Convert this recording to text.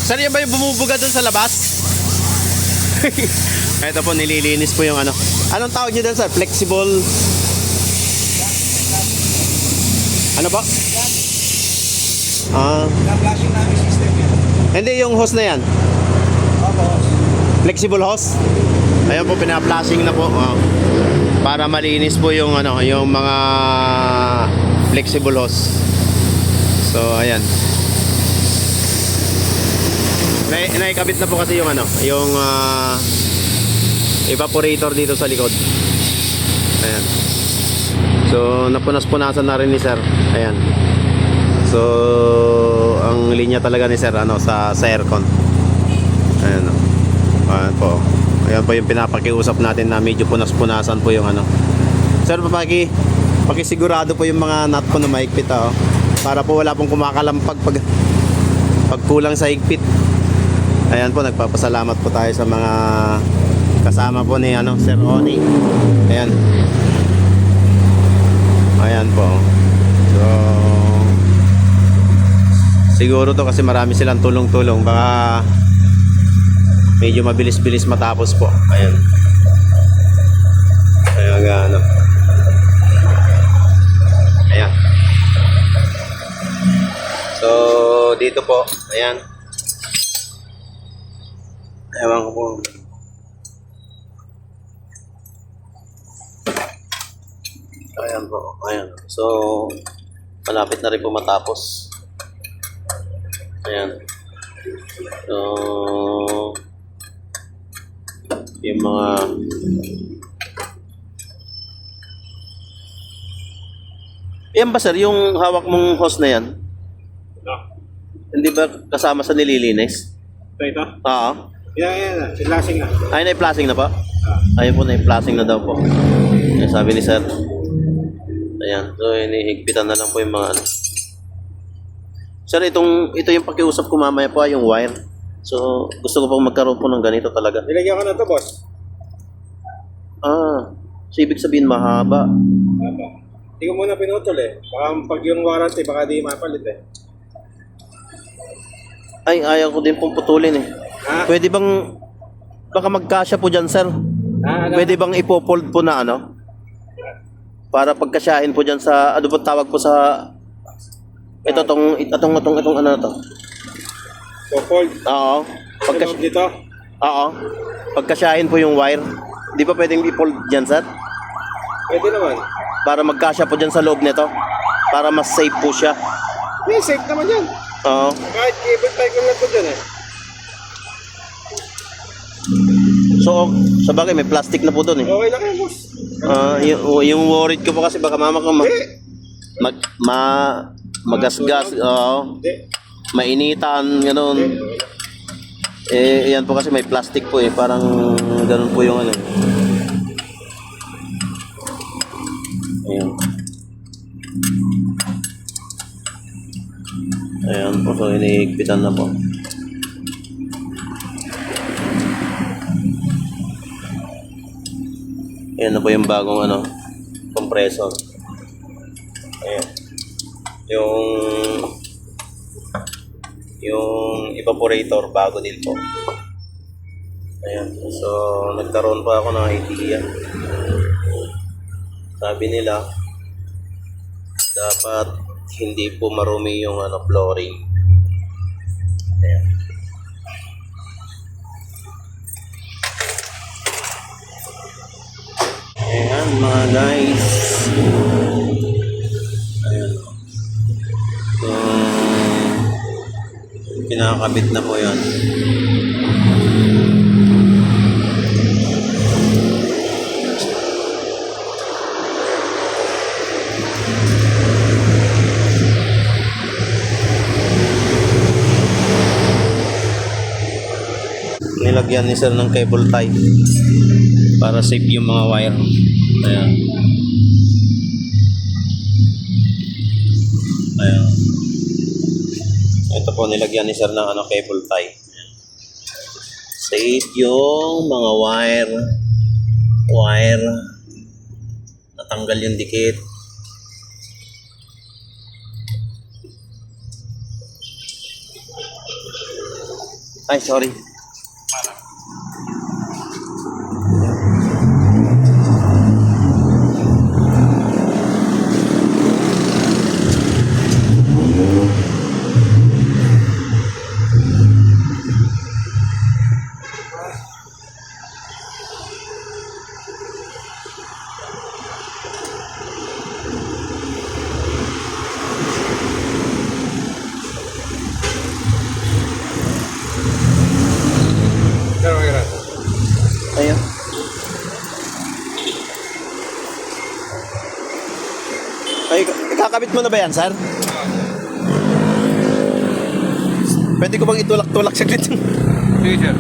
Sir, yan ba yung bumubuga dun sa labas? Ito po, nililinis po yung ano. Anong tawag nyo dun, sir? Flexible? Ano po? Na-flashing namin system yan. Hindi, yung hose na yan. Opo. Flexible hose. Ayan po, pina-flashing na po. Para malinis po yung ano, yung mga flexible hose. So, ayan. Naikabit na po kasi yung ano, yung evaporator dito sa likod. Ayan. So, napunas-punasan na rin ni sir. Ayan. So, ang linya talaga ni sir ano sa aircon. Ayan. Ayan po. Ayan po yung pinapakiusap natin na medyo punas-punasan po yung ano. Sir, pakisigurado po yung mga nut po na maigpit para po wala pong kumakalampag pag kulang sa higpit. Ayan po, nagpapasalamat po tayo sa mga kasama po ni ano, Sir Oni. Ayan. Ayan po. So, siguro to kasi marami silang tulong-tulong. Baka medyo mabilis-bilis matapos po. Ayan. Ayan, ano. Ayan. So, dito po. Ayan. Ewan ko po. Ayan po. Ayan. So, malapit na rin po matapos. Ayan. So, yung mga yan ba sir, yung hawak mong hose na yan? Ito. Hindi ba kasama sa nililinis? Ito? Oo. Yan. Flashing na. Ay, na-plasing na pa? Ayun po, na-plasing na daw po. Ayan, sabi ni sir. Ayan, so inihigpitan na lang po yung mga ano. Sir, ito yung pakiusap ko mamaya po, yung wire. So, gusto ko pong magkaroon po ng ganito talaga. Nilagyan ko na ito, boss. So ibig sabihin mahaba. Opo. Hindi ko muna pinutol eh. Baka pag yung warranty, baka di mapalit eh. Ay, ayaw ko din pong putulin eh. Pwede bang, baka magkasya po dyan, sir? Pwede bang ipopold po na ano? Para pagkasyahin po dyan sa, ano ba tawag po sa, itong ano na to? So, fold. Oo. Pagkas dito? Oo. Pagkasyahin po yung wire. Di ba pwedeng i-fold dyan, sir? Pwede naman. Para magkasya po dyan sa loob nito. Para mas safe po siya. May safe naman yan. Oo. Kahit cable tie ko lang po dyan eh. So, sa bagay, may plastic na po doon eh. Okay lang yan, boss. Yung worried ko po kasi baka mama ko magasgas, Hindi. mainitan, gano'n. Eh, yan po kasi may plastic po eh, parang gano'n po yung ano. Ayan. Ayan po, so inihigpitan na po. Ayan na po yung bagong ano, compressor. Ayan. Yung evaporator bago din po. Ayan. So, nagkaroon pa ako ng idea. Sabi nila, dapat hindi po marumi yung ano, flooring. Ayan. Ayan mga guys. Ayan. So, kinakabit na po yan. Nilagyan ni sir ng cable tie para safe yung mga wire. Ayan. Ayan. Ito po, nilagyan ni sir ng ano, cable tie. Ayan. Safe yung mga wire. Natanggal yung dikit. Ay, sorry. Pero kaya. Ayun. Ay, ikakabit mo na ba yan, sir? Pwede ko bang itulak-tulak saglit? Sige, sir.